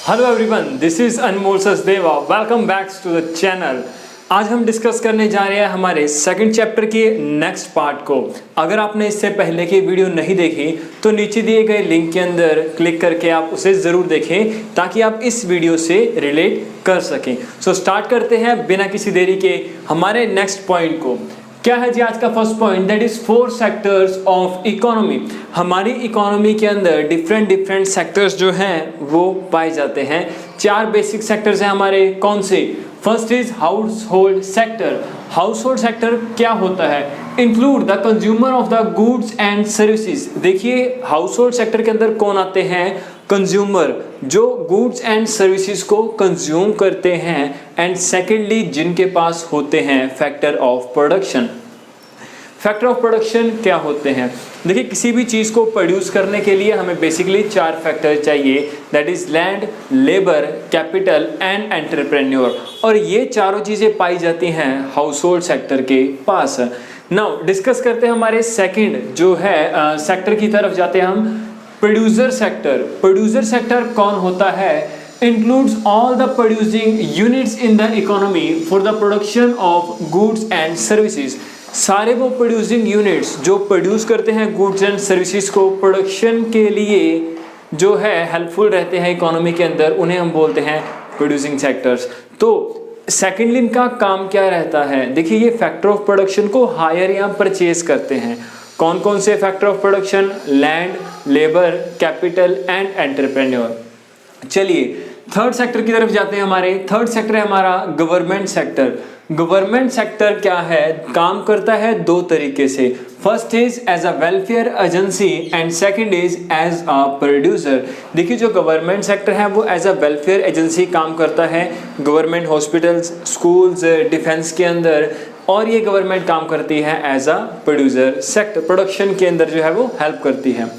Hello everyone, this is Anmol Sachdeva. Welcome back to the channel. आज हम discuss करने जा रहे हैं हमारे सेकंड चैप्टर के नेक्स्ट पार्ट को। अगर आपने इससे पहले की वीडियो नहीं देखी तो नीचे दिए गए लिंक के अंदर क्लिक करके आप उसे ज़रूर देखें ताकि आप इस वीडियो से रिलेट कर सकें। सो स्टार्ट करते हैं बिना किसी देरी के हमारे नेक्स्ट पॉइंट को। क्या है जी आज का first point? That is 4 sectors of economy. हमारी इकोनॉमी के अंदर डिफरेंट सेक्टर्स जो हैं वो पाए जाते हैं। 4 बेसिक सेक्टर्स हैं हमारे। कौन से? First is household sector. House hold sector क्या होता है? Include the consumer of the goods and services. देखिए हाउस होल्ड सेक्टर के अंदर कौन आते हैं? कंज्यूमर, जो गुड्स एंड सर्विसेज को कंज्यूम करते हैं, एंड सेकेंडली जिनके पास होते हैं factor of production. Factor of production क्या होते हैं? देखिए किसी भी चीज़ को प्रोड्यूस करने के लिए हमें बेसिकली 4 फैक्टर चाहिए, that is land, labour, capital and entrepreneur. और ये चारों चीज़ें पाई जाती हैं हाउस होल्ड सेक्टर के पास। नाउ डिस्कस करते हैं हमारे सेकंड जो है सेक्टर की तरफ जाते हैं हम, प्रोड्यूसर सेक्टर। प्रोड्यूसर सेक्टर कौन होता है? includes all the producing units in the economy for the production of goods and services। सारे वो प्रोड्यूसिंग यूनिट्स जो प्रोड्यूस करते हैं गुड्स एंड सर्विसेज को प्रोडक्शन के लिए जो है हेल्पफुल रहते हैं इकोनॉमी के अंदर, उन्हें हम बोलते हैं प्रोड्यूसिंग सेक्टर्स। तो सेकेंडली इनका काम क्या रहता है? देखिए ये फैक्टर ऑफ प्रोडक्शन को हायर या परचेज करते हैं। कौन कौन से factor of production? Land, labour, capital and entrepreneur. चलिए थर्ड सेक्टर की तरफ जाते हैं। हमारे थर्ड सेक्टर है हमारा गवर्नमेंट सेक्टर। गवर्नमेंट सेक्टर क्या है? काम करता है 2 तरीके से। First is as a welfare agency and second is as a producer. देखिए जो गवर्नमेंट सेक्टर है वो एज अ वेलफेयर एजेंसी काम करता है गवर्नमेंट हॉस्पिटल्स, स्कूल्स, डिफेंस के अंदर, और ये गवर्नमेंट काम करती है as a producer sector, production के अंदर जो है वो हेल्प करती है।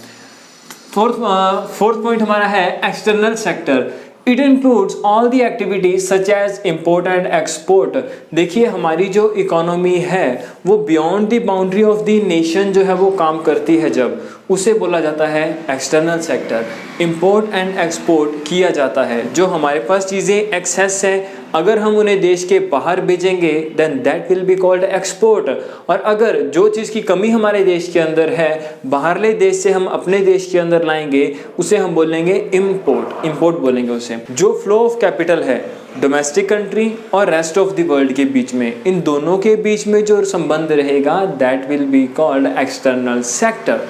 फोर्थ पॉइंट हमारा है external sector. It includes all the activities such as import and export. देखिए हमारी जो इकोनॉमी है वो beyond the boundary of the nation जो है वो काम करती है, जब उसे बोला जाता है external sector. Import and export किया जाता है, जो हमारे पास चीज़ें एक्सेस हैं अगर हम उन्हें देश के बाहर भेजेंगे then that will be called export. और अगर जो चीज़ की कमी हमारे देश के अंदर है बाहरले देश से हम अपने देश के अंदर लाएंगे उसे हम बोलेंगे इम्पोर्ट। इम्पोर्ट बोलेंगे उसे। जो फ्लो ऑफ कैपिटल है डोमेस्टिक कंट्री और रेस्ट ऑफ द वर्ल्ड के बीच में, इन दोनों के बीच में जो संबंध रहेगा that will be called external sector.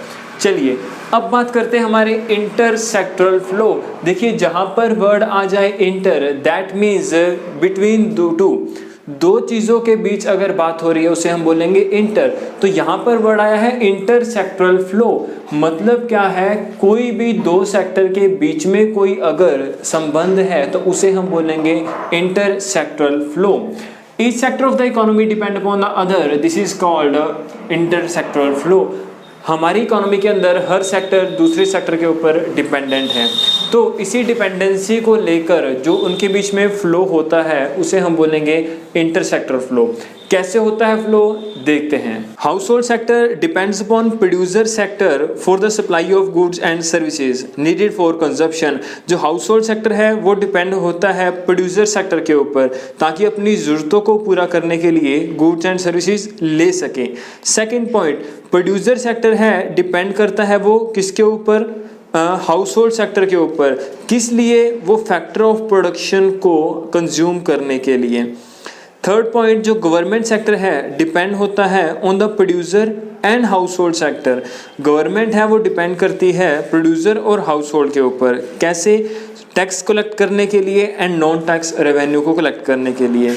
चलिए अब बात करते हैं हमारे इंटर सेक्टरल फ्लो। देखिए जहां पर वर्ड आ जाए इंटर, दैट मीन्स बिटवीन दो चीज़ों के बीच अगर बात हो रही है उसे हम बोलेंगे इंटर। तो यहाँ पर वर्ड आया है इंटर सेक्टरल फ्लो। मतलब क्या है? कोई भी 2 सेक्टर के बीच में कोई अगर संबंध है तो उसे हम बोलेंगे inter sectoral flow. Each sector of the economy depend upon the other, this is called inter sectoral flow. हमारी इकोनॉमी के अंदर हर सेक्टर दूसरे सेक्टर के ऊपर डिपेंडेंट है, तो इसी डिपेंडेंसी को लेकर जो उनके बीच में फ्लो होता है उसे हम बोलेंगे इंटर सेक्टर फ्लो। कैसे होता है फ्लो देखते हैं। Household sector depends upon producer sector for the supply of goods and services needed for consumption. जो हाउस होल्ड सेक्टर है वो डिपेंड होता है प्रोड्यूसर सेक्टर के ऊपर ताकि अपनी ज़रूरतों को पूरा करने के लिए गुड्स एंड सर्विसेज ले सकें। सेकेंड पॉइंट, प्रोड्यूसर सेक्टर है डिपेंड करता है वो किसके ऊपर? हाउस होल्ड सेक्टर के ऊपर। किस लिए? वो फैक्टर ऑफ प्रोडक्शन को कंज्यूम करने के लिए। थर्ड पॉइंट, जो गवर्नमेंट सेक्टर है डिपेंड होता है on the producer and house hold sector. Government है वो डिपेंड करती है प्रोड्यूसर और हाउस होल्ड के ऊपर। कैसे? टैक्स कलेक्ट करने के लिए एंड नॉन टैक्स रेवेन्यू को कलेक्ट करने के लिए।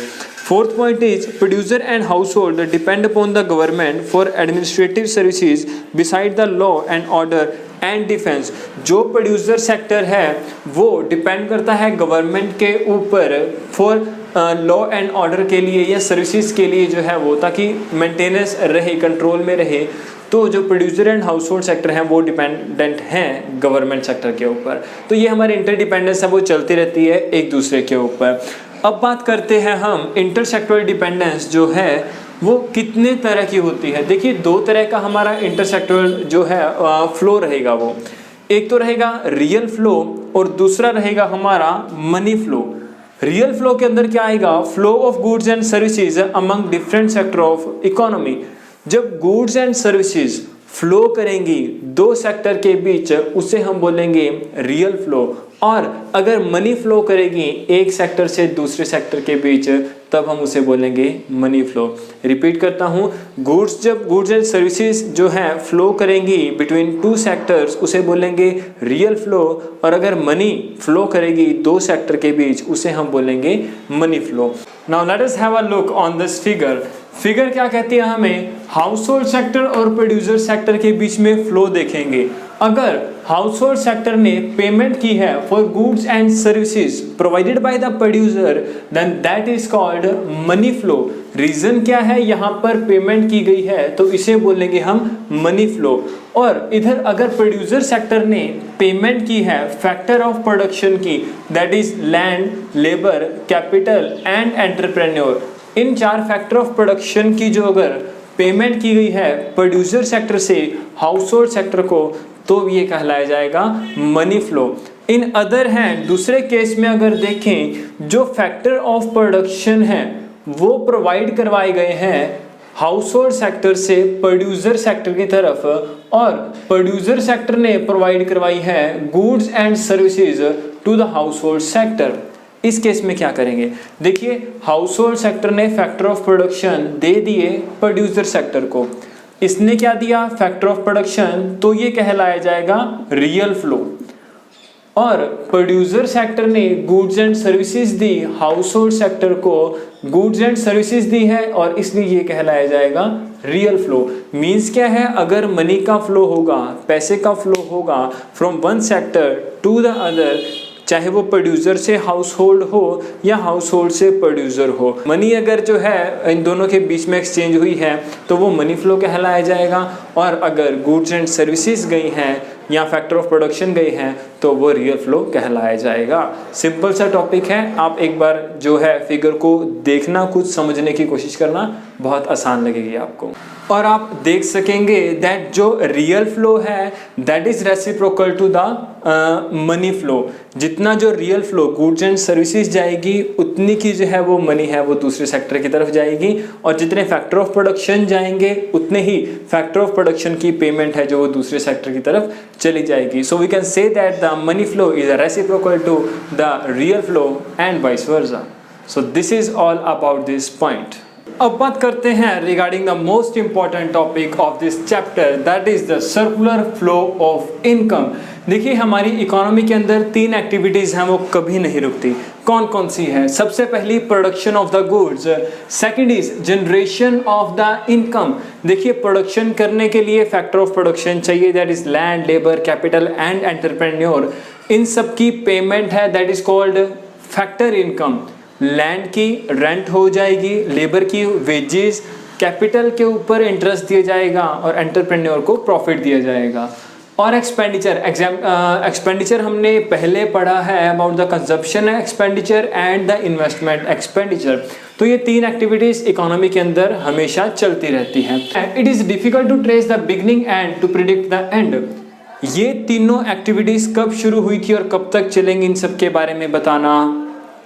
Fourth point is producer and house hold depend upon the government for administrative services beside the law and order and defence. जो प्रोड्यूसर सेक्टर है वो डिपेंड करता है गवर्नमेंट के ऊपर फॉर लॉ एंड ऑर्डर के लिए या सर्विसेज के लिए जो है वो, ताकि मेंटेनेंस रहे, कंट्रोल में रहे। तो जो producer and house hold sector हैं वो डिपेंडेंट हैं गवर्नमेंट सेक्टर के ऊपर। तो ये हमारी इंटरडिपेंडेंस है वो चलती रहती है एक दूसरे के ऊपर। अब बात करते हैं हम इंटर सेक्टरल डिपेंडेंस जो है वो कितने तरह की होती है। देखिए 2 तरह का हमारा इंटर सेक्टरल जो है फ्लो रहेगा वो। एक तो रहेगा रियल फ्लो और दूसरा रहेगा हमारा मनी फ्लो। रियल फ्लो के अंदर क्या आएगा, flow of goods and services among different sector of economy. जब गुड्स एंड सर्विसेज फ्लो करेंगी दो सेक्टर के बीच उसे हम बोलेंगे रियल फ्लो, और अगर मनी फ्लो करेगी एक सेक्टर से दूसरे सेक्टर के बीच तब हम उसे बोलेंगे मनी फ्लो। रिपीट करता हूँ, जब गुड्स एंड सर्विसेज जो है फ्लो करेंगी बिटवीन टू सेक्टर्स उसे बोलेंगे रियल फ्लो, और अगर मनी फ्लो करेगी दो सेक्टर के बीच उसे हम बोलेंगे money flow. Now let us have a look on this figure. Figure क्या कहती है हमें, हाउस होल्ड सेक्टर और प्रोड्यूसर सेक्टर के बीच में फ्लो देखेंगे। अगर हाउस होल्ड सेक्टर ने पेमेंट की है for goods and services provided by the producer then that is called money flow. Reason क्या है, यहाँ पर पेमेंट की गई है तो इसे बोलेंगे हम मनी फ्लो। और इधर अगर प्रोड्यूसर सेक्टर ने पेमेंट की है फैक्टर ऑफ प्रोडक्शन की, that is land, labour, capital and entrepreneur, इन चार फैक्टर ऑफ प्रोडक्शन की जो अगर पेमेंट की गई है प्रोड्यूसर सेक्टर से हाउस होल्ड सेक्टर को तो ये कहलाया जाएगा money flow. In other hand दूसरे केस में अगर देखें जो फैक्टर ऑफ प्रोडक्शन है वो प्रोवाइड करवाए गए हैं हाउस होल्ड सेक्टर से प्रोड्यूसर सेक्टर की तरफ, और प्रोड्यूसर सेक्टर ने प्रोवाइड करवाई है goods and services to the household sector. इस केस में क्या करेंगे, देखिए हाउस होल्ड सेक्टर ने फैक्टर ऑफ प्रोडक्शन दे दिए प्रोड्यूसर सेक्टर को, इसने क्या दिया फैक्टर ऑफ प्रोडक्शन, तो ये कहलाया जाएगा रियल फ्लो। और प्रोड्यूसर सेक्टर ने goods and services the house hold sector को, गुड्स एंड सर्विसेज दी है और इसलिए ये कहलाया जाएगा रियल फ्लो। मींस क्या है, अगर मनी का फ्लो होगा, पैसे का फ्लो होगा from one sector to the other, चाहे वो प्रोड्यूसर से हाउस होल्ड हो या हाउस होल्ड से प्रोड्यूसर हो, मनी अगर जो है इन दोनों के बीच में एक्सचेंज हुई है तो वो मनी फ्लो कहलाया जाएगा। और अगर गुड्स एंड सर्विसेज गई हैं या फैक्टर ऑफ प्रोडक्शन गई हैं तो वो रियल फ्लो कहलाया जाएगा। सिंपल सा टॉपिक है, आप एक बार जो है फिगर को देखना, कुछ समझने की कोशिश करना, बहुत आसान लगेगी आपको। और आप देख सकेंगे दैट जो रियल फ्लो है that is reciprocal to the money flow. जितना जो real flow goods and services जाएगी उतनी की जो है वो मनी है वो दूसरे सेक्टर की तरफ जाएगी, और जितने फैक्टर ऑफ प्रोडक्शन जाएंगे उतने ही फैक्टर ऑफ प्रोडक्शन की पेमेंट है जो वो दूसरे सेक्टर की तरफ चली जाएगी। So we can say that the money flow is reciprocal to the real flow and vice versa. So this is all about this point. अब बात करते हैं regarding the most important topic of this chapter, that is the circular flow of income. देखिए हमारी economy के अंदर तीन activities हैं वो कभी नहीं रुकती। कौन कौन सी है, सबसे पहली production of the goods, second is generation of the income. देखिए प्रोडक्शन करने के लिए फैक्टर ऑफ प्रोडक्शन चाहिए, that is land, labour, capital and entrepreneur. इन सब की पेमेंट है that is called factor income. Land की रेंट हो जाएगी, लेबर की वेजेस, कैपिटल के ऊपर इंटरेस्ट दिया जाएगा और एंटरप्रेन्योर को प्रॉफिट दिया जाएगा। और एक्सपेंडिचर हमने पहले पढ़ा है about the consumption expenditure and the investment expenditure. तो ये तीन एक्टिविटीज इकोनॉमी के अंदर हमेशा चलती रहती हैं। It is difficult to trace the beginning and to predict the end. ये तीनों एक्टिविटीज कब शुरू हुई थी और कब तक चलेंगी इन सब के बारे में बताना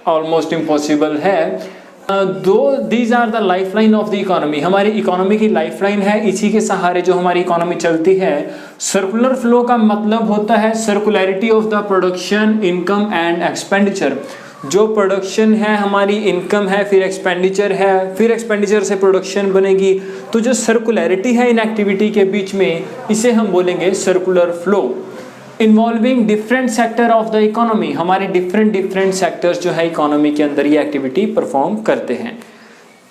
ऑलमोस्ट इम्पॉसिबल है। Though these are the lifeline of the economy. हमारी इकोनॉमी की लाइफलाइन है, इसी के सहारे जो हमारी इकोनॉमी चलती है। सर्कुलर फ्लो का मतलब होता है circularity of the production, income and expenditure. जो प्रोडक्शन है हमारी इनकम है, फिर एक्सपेंडिचर है, फिर एक्सपेंडिचर से प्रोडक्शन बनेगी। तो जो सर्कुलरिटी है इन एक्टिविटी के बीच में इसे हम बोलेंगे circular flow. Involving different sector of the economy, हमारे डिफरेंट सेक्टर्स जो है इकोनॉमी के अंदर ये एक्टिविटी परफॉर्म करते हैं।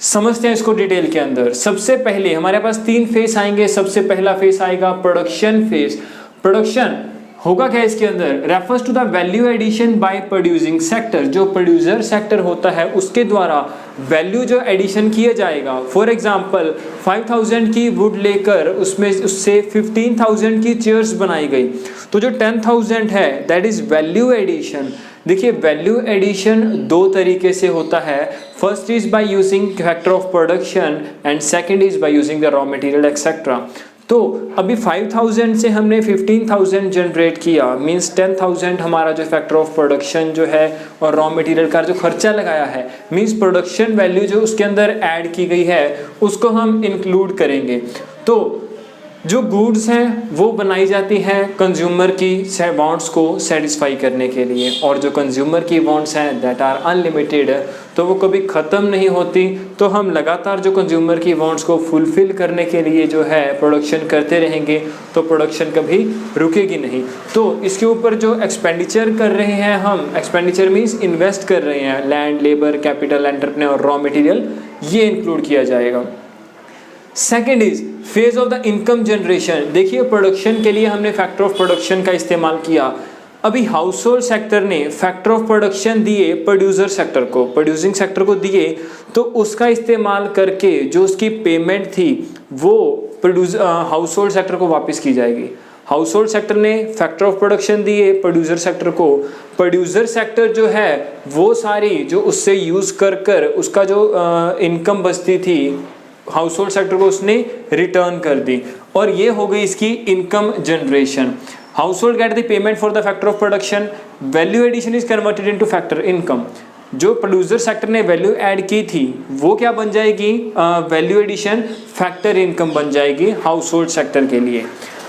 समझते हैं इसको डिटेल के अंदर। सबसे पहले हमारे पास तीन फेस आएंगे। सबसे पहला फेस आएगा प्रोडक्शन फेस। प्रोडक्शन होगा क्या इसके अंदर, refers to the value addition by producing sector. जो प्रोड्यूसर सेक्टर होता है उसके द्वारा वैल्यू जो एडिशन किया जाएगा। फॉर एग्जांपल 5000 की वुड लेकर उससे 15000 की चेयर्स बनाई गई, तो जो 10000 है दैट इज वैल्यू एडिशन। देखिए वैल्यू एडिशन दो तरीके से होता है। First is by using factor of production and second is by using the raw material etcetera. तो अभी 5000 से हमने 15,000 जनरेट किया, मींस 10,000 हमारा जो फैक्टर ऑफ प्रोडक्शन जो है और रॉ मटेरियल का जो खर्चा लगाया है, मींस प्रोडक्शन वैल्यू जो उसके अंदर ऐड की गई है उसको हम इंक्लूड करेंगे। तो जो गुड्स हैं वो बनाई जाती हैं कंज्यूमर की वांट्स को सेटिस्फाई करने के लिए, और जो कंज्यूमर की वांट्स हैं दैट आर अनलिमिटेड, तो वो कभी ख़त्म नहीं होती। तो हम लगातार जो कंज्यूमर की वांट्स को फुलफ़िल करने के लिए जो है प्रोडक्शन करते रहेंगे, तो प्रोडक्शन कभी रुकेगी नहीं। तो इसके ऊपर जो एक्सपेंडिचर कर रहे हैं हम, एक्सपेंडिचर मीन्स इन्वेस्ट कर रहे हैं, land, labour, capital, entrepreneur, raw material, ये इंक्लूड किया जाएगा। Second is phase of the income generation. देखिए प्रोडक्शन के लिए हमने फैक्टर ऑफ प्रोडक्शन का इस्तेमाल किया। अभी हाउस होल्ड सेक्टर ने फैक्टर ऑफ प्रोडक्शन दिए प्रोड्यूसर सेक्टर को, प्रोड्यूसिंग सेक्टर को दिए, तो उसका इस्तेमाल करके जो उसकी पेमेंट थी वो हाउस होल्ड सेक्टर को वापस की जाएगी। हाउस होल्ड सेक्टर ने फैक्टर ऑफ प्रोडक्शन दिए प्रोड्यूसर सेक्टर को, प्रोड्यूसर सेक्टर जो है वो सारी जो उससे यूज़ कर उसका जो इनकम बचती थी हाउस होल्ड सेक्टर को उसने रिटर्न कर दी, और ये हो गई इसकी income generation. Household get the payment for the factor of production, value addition is converted into factor income. जो प्रोड्यूसर सेक्टर ने वैल्यू ऐड की थी वो क्या बन जाएगी, वैल्यू एडिशन फैक्टर इनकम बन जाएगी हाउस होल्ड सेक्टर के लिए।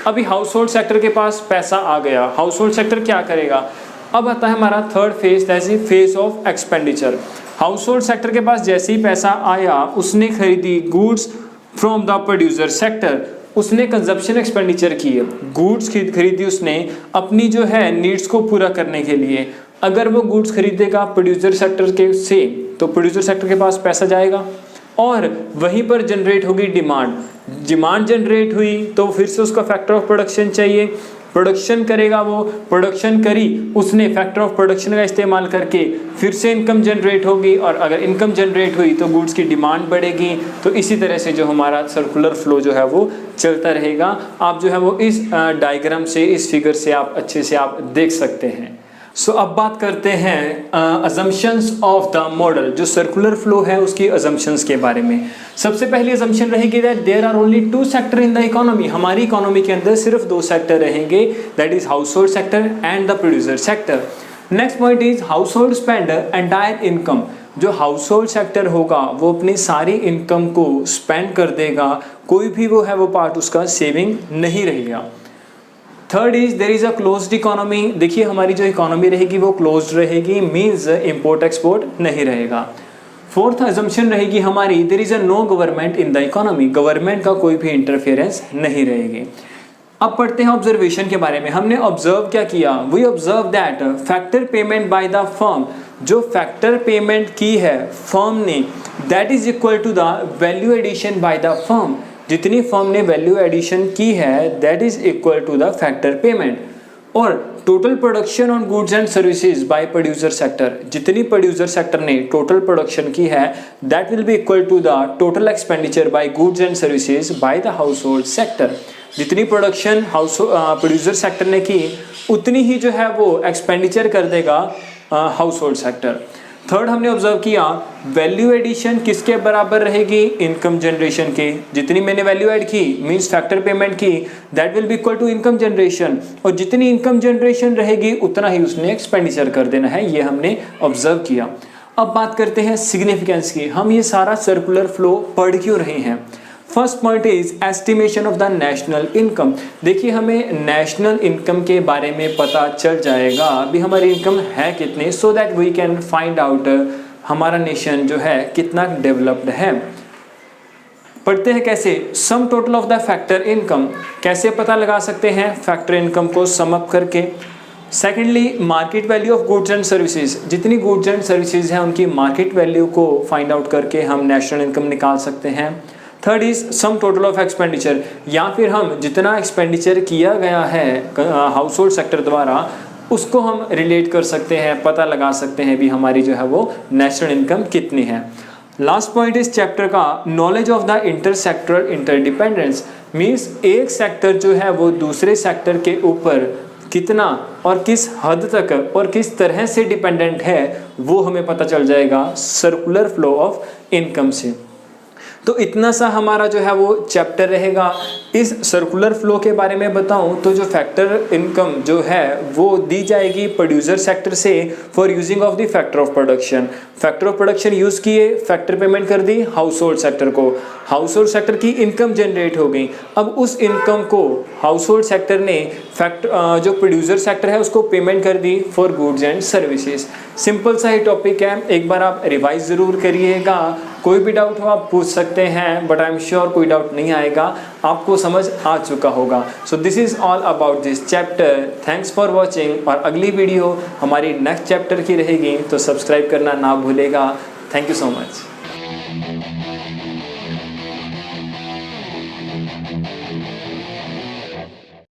अभी हाउस होल्ड सेक्टर के पास पैसा आ गया, हाउस होल्ड सेक्टर क्या करेगा, अब आता है हमारा third phase, that is phase of expenditure. House hold sector के पास जैसे ही पैसा आया उसने खरीदी goods from the producer sector, उसने कंजप्शन एक्सपेंडिचर किए, गुड्स खरीदी उसने अपनी जो है नीड्स को पूरा करने के लिए। अगर वो गुड्स खरीदेगा प्रोड्यूसर सेक्टर के से, तो प्रोड्यूसर सेक्टर के पास पैसा जाएगा और वहीं पर जनरेट होगी डिमांड। डिमांड जनरेट हुई तो फिर से उसका फैक्टर ऑफ प्रोडक्शन चाहिए, प्रोडक्शन करेगा, वो प्रोडक्शन करी उसने, फैक्टर ऑफ प्रोडक्शन का इस्तेमाल करके फिर से इनकम जनरेट होगी, और अगर इनकम जनरेट हुई तो गुड्स की डिमांड बढ़ेगी। तो इसी तरह से जो हमारा सर्कुलर फ्लो जो है वो चलता रहेगा। आप जो है वो इस डायग्राम से, इस फिगर से आप अच्छे से आप देख सकते हैं। सो अब बात करते हैं अजम्पशंस ऑफ द मॉडल, जो सर्कुलर फ्लो है उसकी अजम्पशंस के बारे में। सबसे पहली अजम्पशन रहेगी that there are only 2 sector in the economy. हमारी इकोनॉमी के अंदर सिर्फ 2 सेक्टर रहेंगे, that is household sector and the producer sector. Next point is household spend entire income. जो हाउस होल्ड सेक्टर होगा वो अपनी सारी इनकम को स्पेंड कर देगा, कोई भी वो है वो पार्ट उसका सेविंग नहीं रहेगा। Third is there is a closed economy. देखिए हमारी जो इकोनॉमी रहेगी वो क्लोज्ड रहेगी, मींस इंपोर्ट एक्सपोर्ट नहीं रहेगा। फोर्थ अजम्पशन रहेगी हमारी there is a no government in the economy, government का कोई भी इंटरफेरेंस नहीं रहेगी। अब पढ़ते हैं ऑब्जर्वेशन के बारे में। हमने ऑब्जर्व क्या किया, we observe that factor payment by the firm, जो फैक्टर पेमेंट की है फर्म ने, that is equal to the value addition by the firm. जितनी फर्म ने वैल्यू एडिशन की है that is equal to the factor payment. और total production on goods and services by producer sector, जितनी producer sector ने total production की है that will be equal to the total expenditure bye goods and services by the household sector. जितनी production producer sector ने की उतनी ही जो है वो एक्सपेंडिचर कर देगा हाउस होल्ड सेक्टर। थर्ड हमने ऑब्जर्व किया वैल्यू एडिशन किसके बराबर रहेगी, इनकम जनरेशन के। जितनी मैंने वैल्यू ऐड की मींस फैक्टर पेमेंट की that will be equal to income generation, और जितनी इनकम जनरेशन रहेगी उतना ही उसने एक्सपेंडिचर कर देना है, ये हमने ऑब्जर्व किया। अब बात करते हैं सिग्निफिकेंस की। हम ये सारा सर्कुलर फ्लो पढ़ क्यों रहे हैं। First point is estimation of the national income. देखिए हमें नेशनल इनकम के बारे में पता चल जाएगा अभी हमारी इनकम है कितनी, so that we can find out हमारा नेशन जो है कितना डेवलप्ड है। पढ़ते हैं कैसे, sum total of the factor income, कैसे पता लगा सकते हैं फैक्टर इनकम को सम अप करके। Secondly market value of goods and services, जितनी गुड्स एंड सर्विसेज हैं उनकी मार्केट वैल्यू को फाइंड आउट करके हम नेशनल इनकम निकाल सकते हैं। Third is sum total of expenditure, या फिर हम जितना एक्सपेंडिचर किया गया है हाउस होल्ड सेक्टर द्वारा उसको हम रिलेट कर सकते हैं, पता लगा सकते हैं भी हमारी जो है वो नेशनल इनकम कितनी है। लास्ट पॉइंट इस चैप्टर का knowledge of the inter sectoral interdependence, means एक सेक्टर जो है वो दूसरे सेक्टर के ऊपर कितना और किस हद तक और किस तरह से डिपेंडेंट है वो हमें पता चल जाएगा सर्कुलर फ्लो ऑफ इनकम से। तो इतना सा हमारा जो है वो चैप्टर रहेगा। इस सर्कुलर फ्लो के बारे में बताऊं तो जो फैक्टर इनकम जो है वो दी जाएगी प्रोड्यूसर सेक्टर से for using of the factor of production. Factor of production use किए, फैक्टर पेमेंट कर दी हाउस होल्ड सेक्टर को, हाउस होल्ड सेक्टर की इनकम जनरेट हो गई। अब उस इनकम को हाउस होल्ड सेक्टर ने जो प्रोड्यूसर सेक्टर है उसको पेमेंट कर दी for goods and services. Simple सा ही टॉपिक है, एक बार आप रिवाइज ज़रूर करिएगा। कोई भी डाउट हो आप पूछ सकते हैं, बट आई एम श्योर कोई डाउट नहीं आएगा, आपको समझ आ चुका होगा। So this is all about this chapter. Thanks for watching, और अगली वीडियो हमारी नेक्स्ट चैप्टर की रहेगी, तो सब्सक्राइब करना ना भूलेगा। Thank you so much.